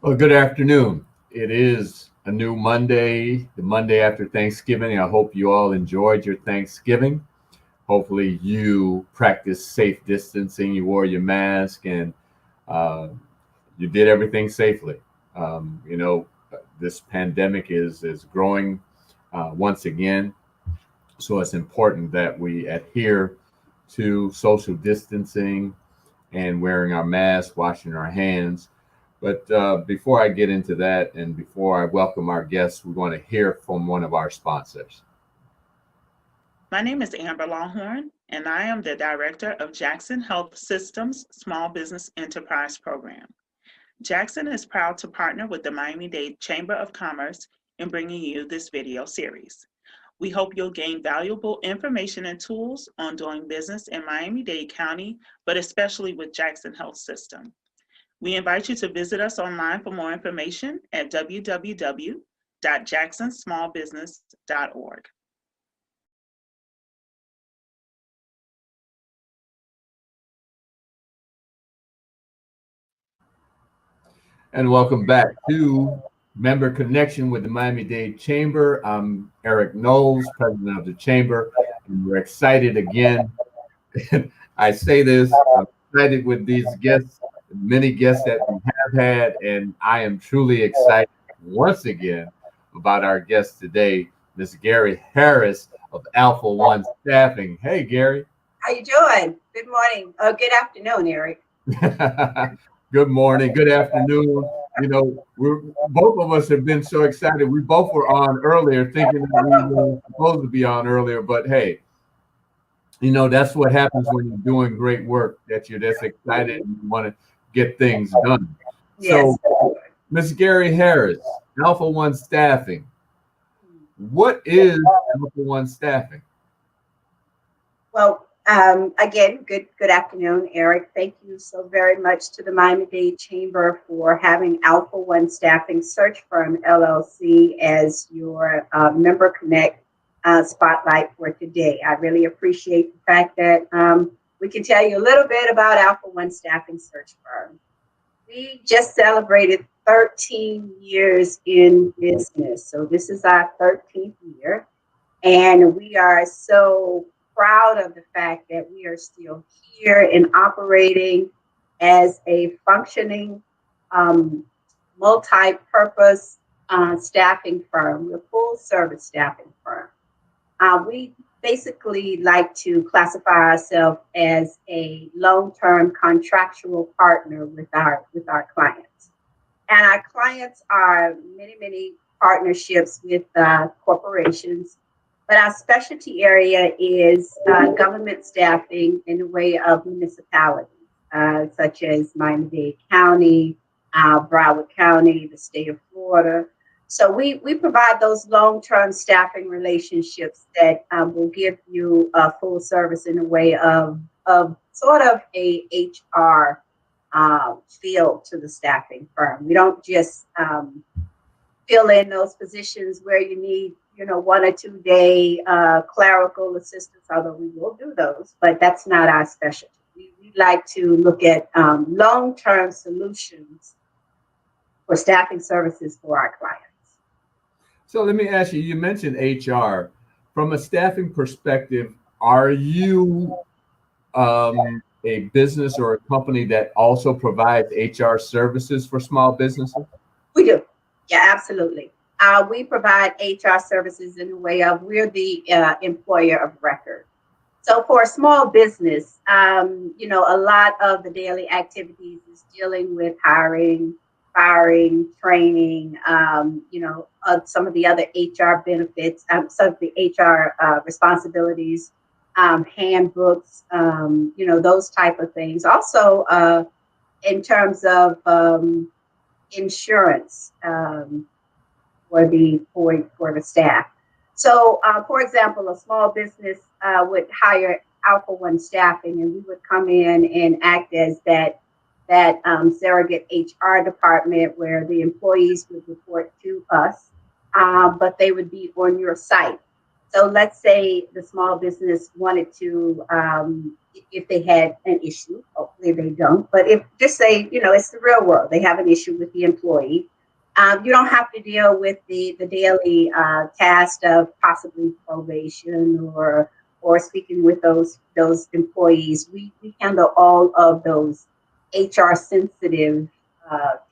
Well, good afternoon. It is a new Monday, the Monday after Thanksgiving. I hope you all enjoyed your Thanksgiving. Hopefully, you practiced safe distancing, you wore your mask, and uh, you did everything safely. Um, you know, this pandemic is growing once again, so it's important that we adhere to social distancing and wearing our masks, washing our hands. But before I get into that and before I welcome our guests, we want to hear from one of our sponsors. My name is Amber Longhorn, and I am the Director of Jackson Health Systems Small Business Enterprise Program. Jackson is proud to partner with the Miami-Dade Chamber of Commerce in bringing you this video series. We hope you'll gain valuable information and tools on doing business in Miami-Dade County, but especially with Jackson Health System. We invite you to visit us online for more information at www.jacksonsmallbusiness.org. And welcome back to Member Connection with the Miami-Dade Chamber. I'm Eric Knowles, president of the Chamber, and we're excited again. I say this, I'm excited with these guests, many guests that we have had, and I am truly excited once again about our guest today, Miss Garrie Harris of Alpha One Staffing. Hey, Garrie. How you doing? Good morning. Good afternoon, Eric. Good morning, good afternoon. We're both of us have been so excited. We both were on earlier, thinking that we were supposed to be on earlier, but hey, that's what happens when you're doing great work, that you're just excited and you want to get things done. Yes. So, Miss Garrie Harris, Alpha One Staffing. What is Alpha One Staffing? Well, again, good afternoon, Eric. Thank you so very much to the Miami-Dade Chamber for having Alpha One Staffing Search Firm LLC as your member connect spotlight for today. I really appreciate the fact that we can tell you a little bit about Alpha One Staffing Search Firm. We just celebrated 13 years in business. So this is our 13th year. And we are so proud of the fact that we are still here and operating as a functioning multi-purpose staffing firm. We're a full service staffing firm. We basically like to classify ourselves as a long-term contractual partner with our clients. And our clients are many partnerships with corporations, but our specialty area is government staffing in the way of municipalities, such as Miami-Dade County, Broward County, the state of Florida. So we provide those long-term staffing relationships that will give you a full service in a way of sort of a HR feel to the staffing firm. We don't just fill in those positions where you need 1 or 2 day clerical assistance, although we will do those, but that's not our specialty. We like to look at long-term solutions for staffing services for our clients. So let me ask you, you mentioned HR. From a staffing perspective, are you a business or a company that also provides HR services for small businesses? We do. Yeah, absolutely. We provide HR services in the way of we're the employer of record. So for a small business, a lot of the daily activities is dealing with hiring, firing, training, some of the other HR benefits, some of the HR responsibilities, handbooks, those type of things. Also, in terms of insurance for the staff. So, for example, a small business would hire Alpha One Staffing, and we would come in and act as that surrogate HR department where the employees would report to us, but they would be on your site. So let's say the small business wanted to, if they had an issue, hopefully they don't, but if just say, it's the real world, they have an issue with the employee. You don't have to deal with the daily task of possibly probation or speaking with those employees. We handle all of those HR sensitive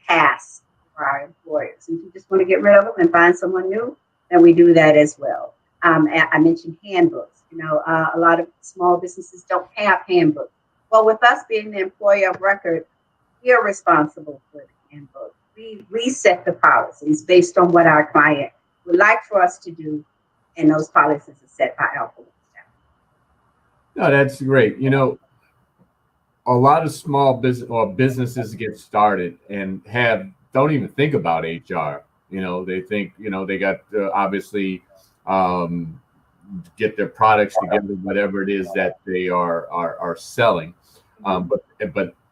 tasks for our employers. If you just want to get rid of them and find someone new, then we do that as well. I mentioned handbooks. A lot of small businesses don't have handbooks. Well, with us being the employer of record, we are responsible for the handbook. We set the policies based on what our client would like for us to do, and those policies are set by Alpha One staff. No, that's great. A lot of small business or businesses get started and don't even think about HR. They think they got obviously get their products together, whatever it is that they are selling. But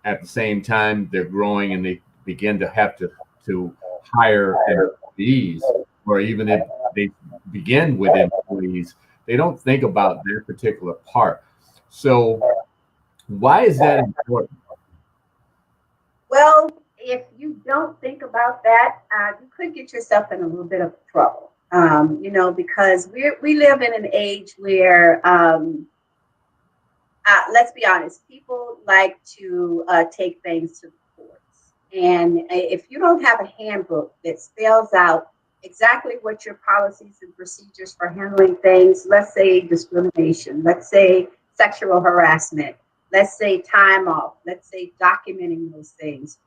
at the same time, they're growing and they begin to have to hire employees, or even if they begin with employees, they don't think about their particular part. So why is that important? Well, if you don't think about that, you could get yourself in a little bit of trouble. Because we live in an age where, let's be honest, people like to take things to the courts. And if you don't have a handbook that spells out exactly what your policies and procedures for handling things, let's say discrimination, let's say sexual harassment, let's say time off, let's say documenting those things.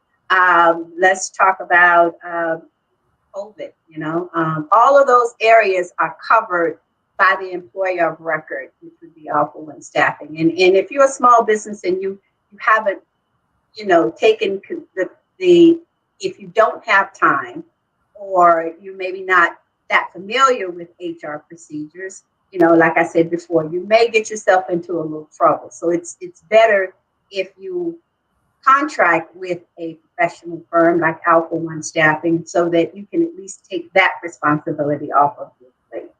Let's talk about COVID, all of those areas are covered by the employer of record, which would be Alpha One Staffing. And if you're a small business and you haven't, taken if you don't have time, or you maybe not that familiar with HR procedures, like I said before, you may get yourself into a little trouble. So it's better if you contract with a professional firm like Alpha One Staffing, so that you can at least take that responsibility off of your plate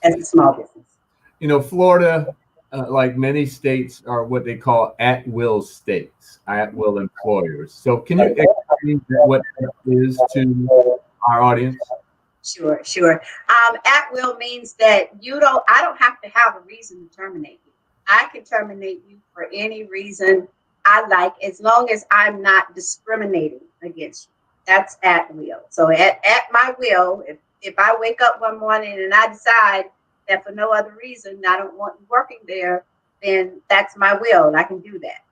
as a small business. Florida, like many states, are what they call at-will states, at-will employers. So can you explain what that is to our audience? Sure. At will means that I don't have to have a reason to terminate you. I can terminate you for any reason I like, as long as I'm not discriminating against you. That's at will. So at my will, if I wake up one morning and I decide that for no other reason I don't want you working there, then that's my will, and I can do that.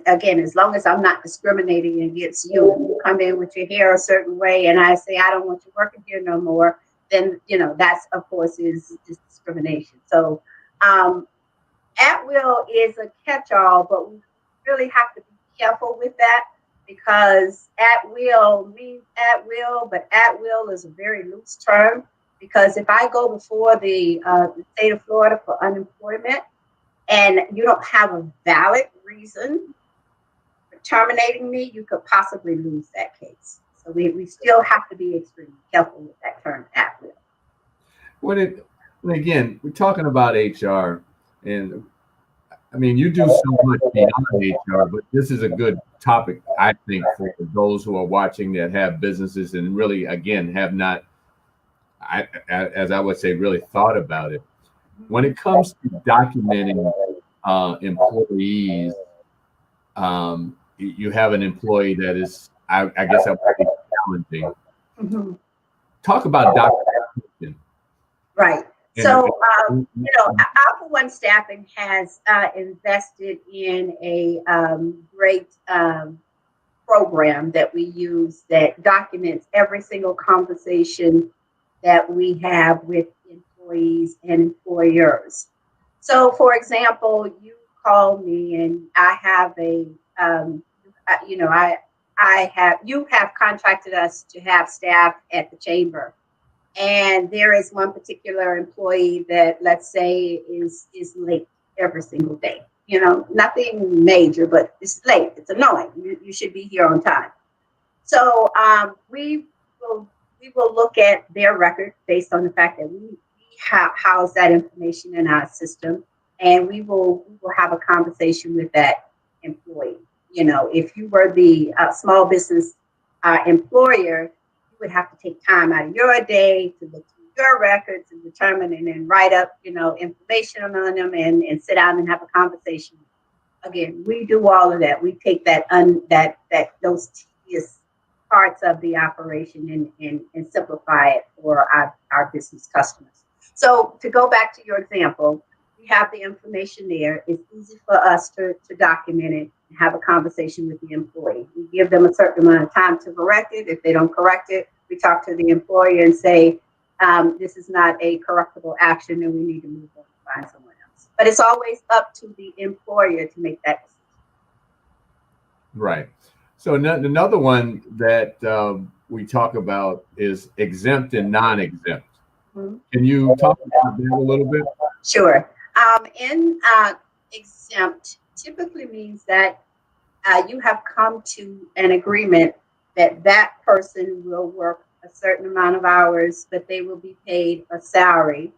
Again, as long as I'm not discriminating against you. You come in with your hair a certain way and I say I don't want you working here no more, then that's, of course, is discrimination. So at will is a catch-all, but we really have to be careful with that, because at will means at will, but at will is a very loose term, because if I go before the state of Florida for unemployment and you don't have a valid reason for terminating me, you could possibly lose that case. So we still have to be extremely careful with that term at will. Again, we're talking about HR, and I mean, you do so much beyond HR, but this is a good topic, I think, for those who are watching that have businesses and really, again, have not, as I would say, really thought about it. When it comes to documenting employees, you have an employee that is, I guess, I would say, challenging. Mm-hmm. Talk about documentation. Right. So, Alpha One Staffing has invested in a great program that we use that documents every single conversation that we have with employees and employers. So, for example, you call me and I have you have contracted us to have staff at the chamber. And there is one particular employee that, let's say, is late every single day. Nothing major, but it's late. It's annoying. You should be here on time. So we will look at their record based on the fact that we house that information in our system, and we will have a conversation with that employee. You know, if you were the small business employer, you would have to take time out of your day to look through your records and determine and then write up, you know, information on them and sit down and have a conversation. Again, we do all of that. We take those tedious parts of the operation and simplify it for our business customers. So to go back to your example, we have the information there. It's easy for us to document it and have a conversation with the employee. We give them a certain amount of time to correct it. If they don't correct it, we talk to the employer and say, this is not a correctable action and we need to move on and find someone else. But it's always up to the employer to make that decision. Right. So another one that we talk about is exempt and non-exempt. Mm-hmm. Can you talk about that a little bit? Sure. Exempt typically means that you have come to an agreement that person will work a certain amount of hours, but they will be paid a salary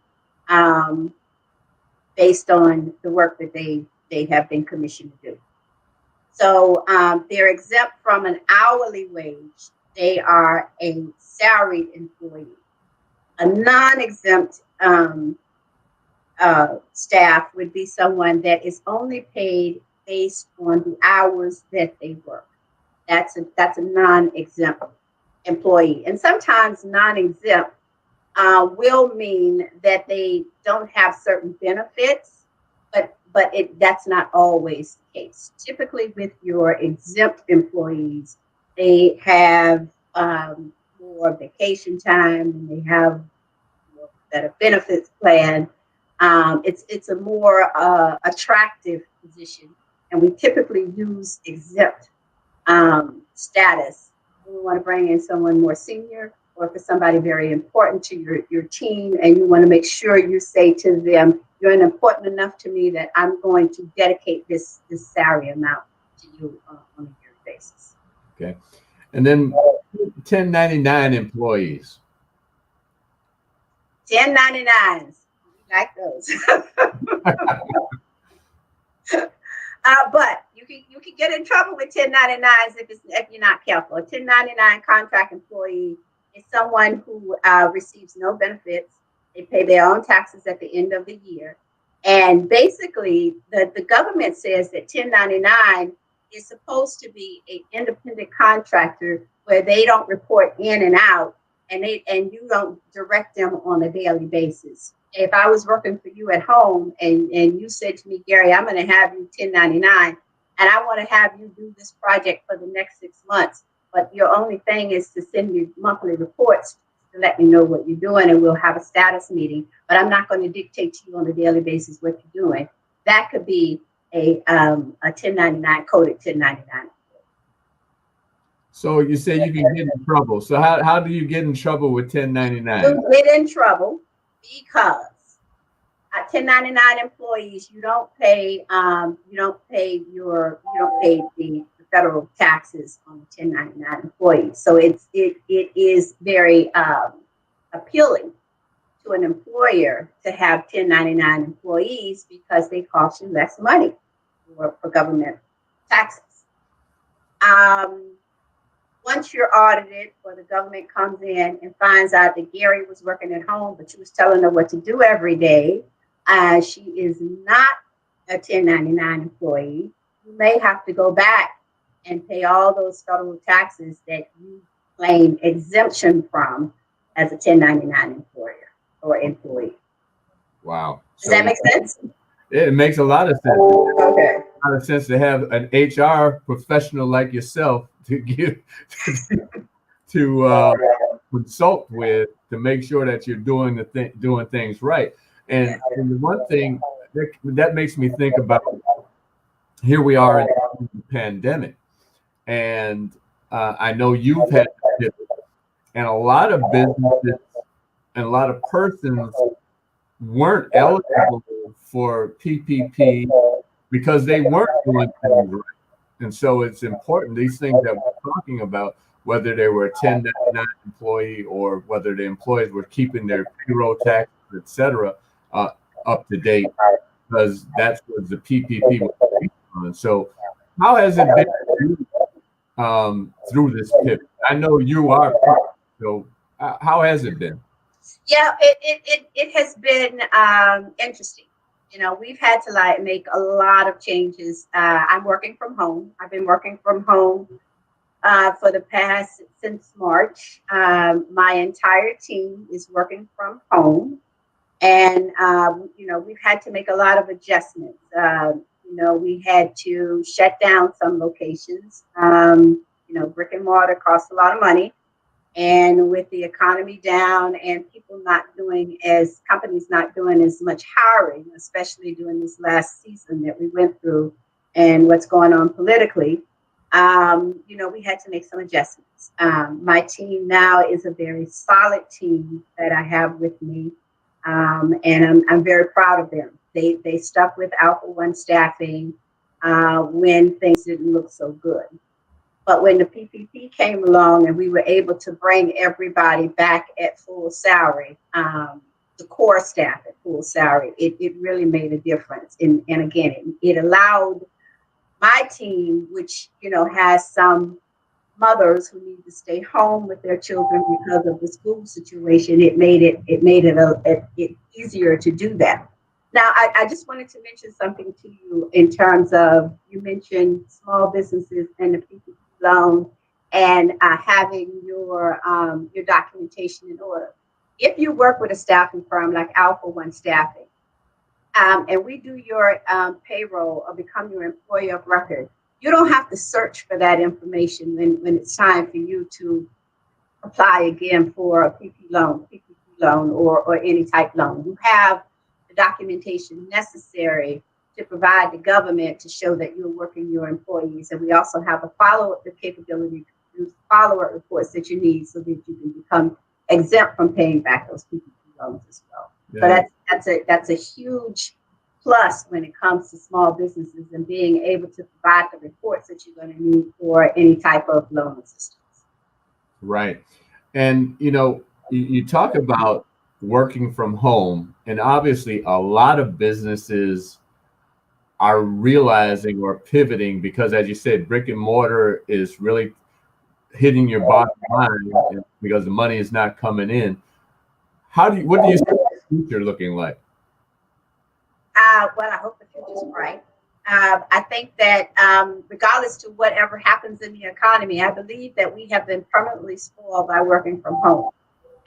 based on the work that they have been commissioned to do. So they're exempt from an hourly wage. They are a salaried employee. A non-exempt staff would be someone that is only paid based on the hours that they work. That's a non-exempt employee. And sometimes non-exempt will mean that they don't have certain benefits, but that's not always the case. Typically with your exempt employees, they have more vacation time and they have better benefits plan. It's a more attractive position, and we typically use exempt status when we want to bring in someone more senior or for somebody very important to your team, and you want to make sure you say to them, you're important enough to me that I'm going to dedicate this salary amount to you on a yearly basis. Okay. And then 1099 employees. 1099s. We like those. But you can get in trouble with 1099s if you're not careful. A 1099 contract employee is someone who receives no benefits. They pay their own taxes at the end of the year. And basically, the government says that 1099 is supposed to be an independent contractor where they don't report in and out, and you don't direct them on a daily basis. If I was working for you at home and you said to me, Garrie, I'm going to have you 1099 and I want to have you do this project for the next 6 months, but your only thing is to send me monthly reports to let me know what you're doing, and we'll have a status meeting, but I'm not going to dictate to you on a daily basis what you're doing. That could be a 1099 coded 1099. So you say you can get in trouble. So how do you get in trouble with 1099? You get in trouble because 1099 employees, you don't pay the federal taxes on the 1099 employees. So it is very appealing to an employer to have 1099 employees because they cost you less money for government taxes. Once you're audited or the government comes in and finds out that Garrie was working at home, but you was telling her what to do every day, she is not a 1099 employee, you may have to go back and pay all those federal taxes that you claim exemption from as a 1099 employer or employee. Wow. Does that make sense? It makes a lot of sense. Okay. A lot of sense to have an HR professional like yourself to give to consult with to make sure that you're doing doing things right. And the one thing that makes me think about, here we are in the pandemic, and I know you've had to pivot, and a lot of businesses and a lot of persons weren't eligible for PPP because they weren't doing things right. And so it's important, these things that we're talking about, whether they were a 1099 employee or whether the employees were keeping their payroll taxes et cetera, up to date, because that's what the PPP was based on. So how has it been through this pivot? I know you are, so how has it been? Yeah, it has been interesting. You know, we've had to like make a lot of changes. I'm working from home. I've been working from home for the past since March. My entire team is working from home, and you know, we've had to make a lot of adjustments. You know, we had to shut down some locations. You know, brick and mortar costs a lot of money, and with the economy down and people not doing as companies not doing as much hiring, especially during this last season that we went through and what's going on politically, you know, we had to make some adjustments. My team now is a very solid team that I have with me, and I'm very proud of them. They stuck with Alpha One staffing when things didn't look so good. But when the PPP came along and we were able to bring everybody back at full salary, the core staff at full salary, it really made a difference. And again, it allowed my team, which, you know, has some mothers who need to stay home with their children because of the school situation, it made it easier to do that. Now, I just wanted to mention something to you in terms of, you mentioned small businesses and the PPP loan and having your documentation in order. If you work with a staffing firm like Alpha One Staffing, and we do your payroll or become your employer of record, you don't have to search for that information when it's time for you to apply again for a PPP loan or any type loan. You have the documentation necessary to provide the government to show that you're working your employees. And we also have a follow-up capability to produce follow-up reports that you need so that you can become exempt from paying back those PPP loans as well. Yeah. So that's a huge plus when it comes to small businesses and being able to provide the reports that you're going to need for any type of loan assistance. Right. And, you know, you talk about working from home, and obviously a lot of businesses are realizing or pivoting because, as you said, brick and mortar is really hitting your bottom line because the money is not coming in. What do you see the future looking like? Well, I hope the future's bright. I think that regardless to whatever happens in the economy, I believe that we have been permanently spoiled by working from home.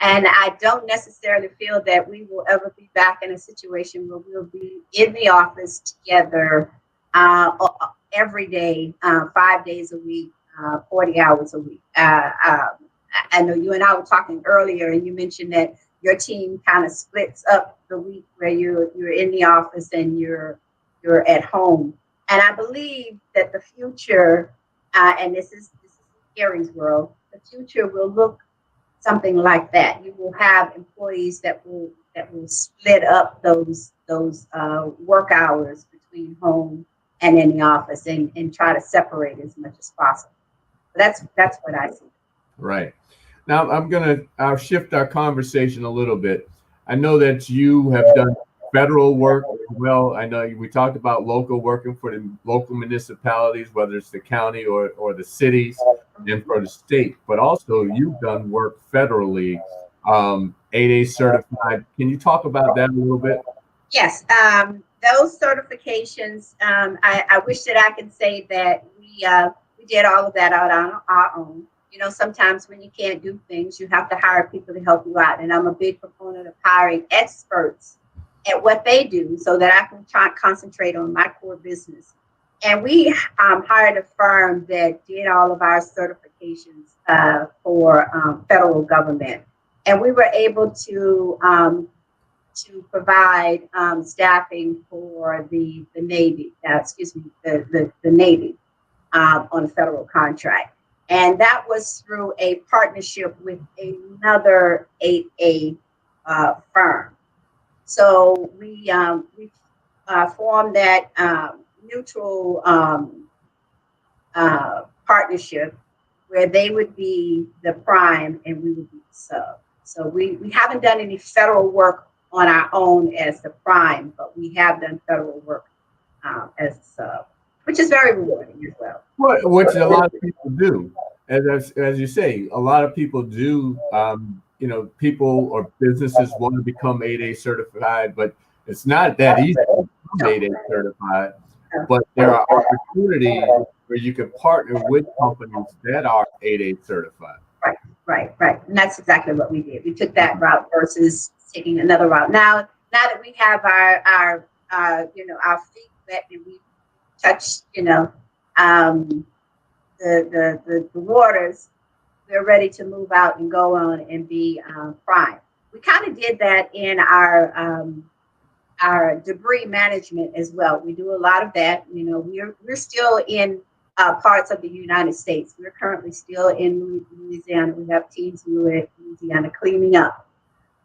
And I don't necessarily feel that we will ever be back in a situation where we'll be in the office together every day, 5 days a week, 40 hours a week. I know you and I were talking earlier, and you mentioned that your team kind of splits up the week where you're in the office and you're at home. And I believe that the future, and this is Garrie's world, the future will look something like that. You will have employees that will split up those work hours between home and in the office and try to separate as much as possible. That's what I see. Right. Now I'll shift our conversation a little bit. I know that you have done federal work as well. I know we talked about local, working for the local municipalities, whether it's the county or the cities, and for the state, but also you've done work federally, 8A certified. Can you talk about that a little bit? Yes. Those certifications, I wish that I could say that we did all of that out on our own. You know, sometimes when you can't do things, you have to hire people to help you out. And I'm a big proponent of hiring experts at what they do so that I can try and concentrate on my core business. And we hired a firm that did all of our certifications for federal government. And we were able to provide staffing for the Navy, the Navy on a federal contract. And that was through a partnership with another 8A firm. So we formed that mutual partnership where they would be the prime and we would be the sub. So we haven't done any federal work on our own as the prime, but we have done federal work as a sub, which is very rewarding as well. Which a lot of people do. As you say, a lot of people do. People or businesses want to become 8A certified, but it's not that easy to become 8A certified. But there are opportunities where you can partner with companies that are 8A certified. Right. And that's exactly what we did. We took that route versus taking another route. Now that we have our feet wet and we touched, the waters, we're ready to move out and go on and be prime. We kind of did that in our debris management as well. We do a lot of that. We're still in parts of the United States. We're currently still in Louisiana. We have teams in Louisiana cleaning up.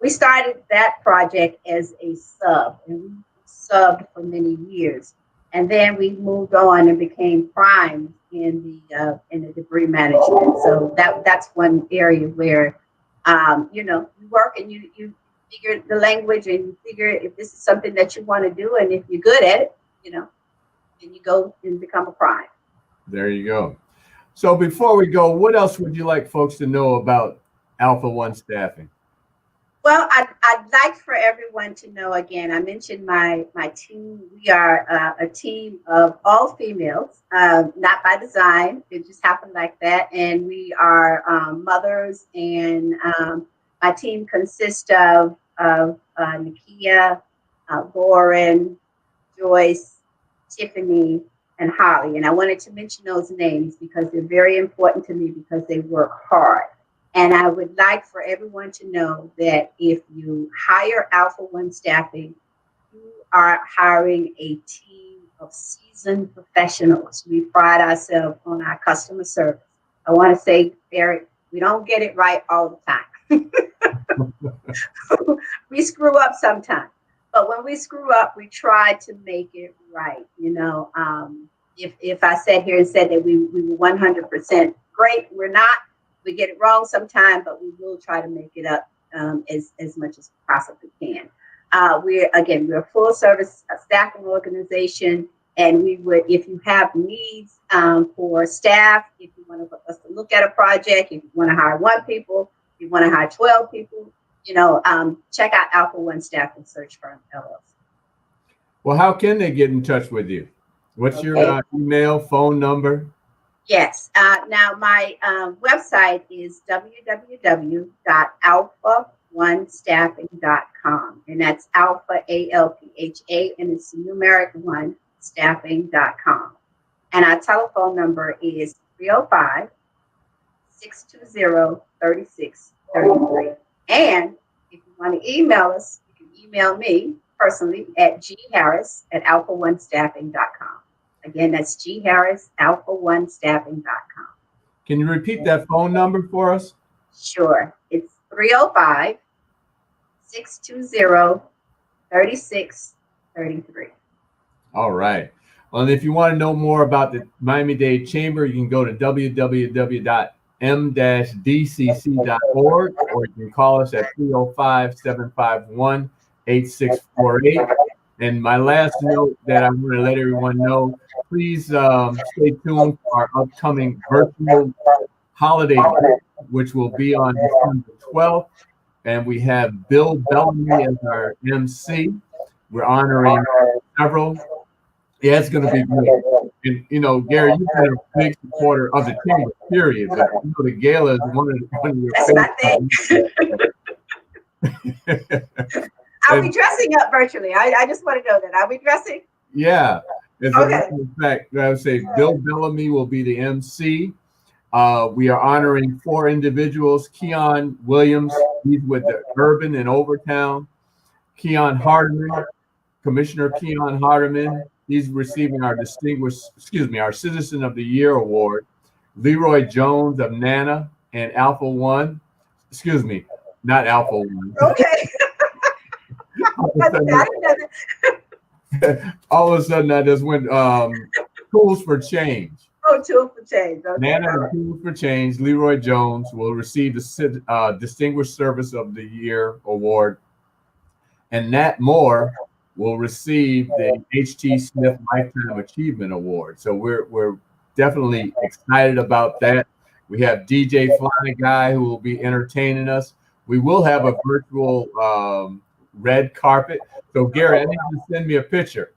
We started that project as a sub, and we subbed for many years. And then we moved on and became prime in the debris management. So that's one area where you work and you figure the language and you figure if this is something that you want to do, and if you're good at it, then you go and become a prime. There you go. So before we go, what else would you like folks to know about Alpha One Staffing? Well, I'd like for everyone to know, again, I mentioned my team. We are a team of all females, not by design. It just happened like that. And we are mothers, and my team consists of Nakia, Lauren, Joyce, Tiffany, and Holly. And I wanted to mention those names because they're very important to me because they work hard. And I would like for everyone to know that if you hire Alpha One Staffing, you are hiring a team of seasoned professionals. We pride ourselves on our customer service. I want to say, Eric, we don't get it right all the time. We screw up sometimes. But when we screw up, we try to make it right. If I sat here and said that we were 100% great, we're not. We get it wrong sometimes, but we will try to make it up as much as we possibly can. We're a full service staffing organization, and we would, if you have needs for staff, if you want us to look at a project, if you want to hire 1 people, if you want to hire 12 people, check out Alpha One Staffing Search Firm LLC. Well, how can they get in touch with you? What's your email, phone number? Yes. Now, my website is www.alpha1staffing.com. And that's Alpha, ALPHA, and it's numeric 1, staffing.com. And our telephone number is 305-620-3633. And if you want to email us, you can email me personally at gharris@alpha1staffing.com. Again, that's gharris@alpha1staffing.com. Can you repeat that phone number for us? Sure. It's 305-620-3633. All right. Well, if you want to know more about the Miami-Dade Chamber, you can go to www.m-dcc.org, or you can call us at 305-751-8648. And my last note that I'm going to let everyone know, please stay tuned for our upcoming virtual holiday, which will be on December 12th. And we have Bill Bellamy as our MC. We're honoring several. Yeah, it's going to be great. And, Garrie, you've been a big supporter of the chamber, period. But the gala is one of your favorites. Are we dressing up virtually? I just want to know that. Are we dressing? Yeah. As a matter of fact, I would say Bill Bellamy will be the MC. We are honoring 4 individuals. Keon Williams, he's with the Urban in Overtown. Keon Hardeman, Commissioner Keon Hardeman, he's receiving our our Citizen of the Year Award. Leroy Jones of Nana and Alpha One. Not Alpha One. Okay. All of a sudden, I just went Tools for Change. Oh, Tools for Change. Okay. Nana and Tools for Change. Leroy Jones will receive the Distinguished Service of the Year Award. and Nat Moore will receive the H.T. Smith Lifetime Achievement Award. So we're definitely excited about that. We have DJ Fly Guy who will be entertaining us. We will have a virtual red carpet. So Garrie, I need you to send me a picture.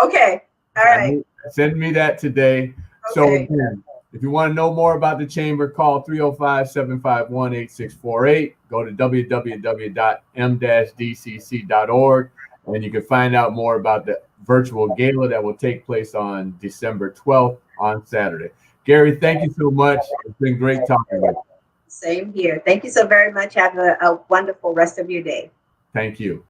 Okay. All right. Send me that today. So Okay. again, if you want to know more about the Chamber, call 305-751-8648. Go to www.m-dcc.org, and you can find out more about the virtual gala that will take place on December 12th on Saturday. Garrie, thank you so much. It's been great talking with you. Same here. Thank you so very much. Have a wonderful rest of your day. Thank you.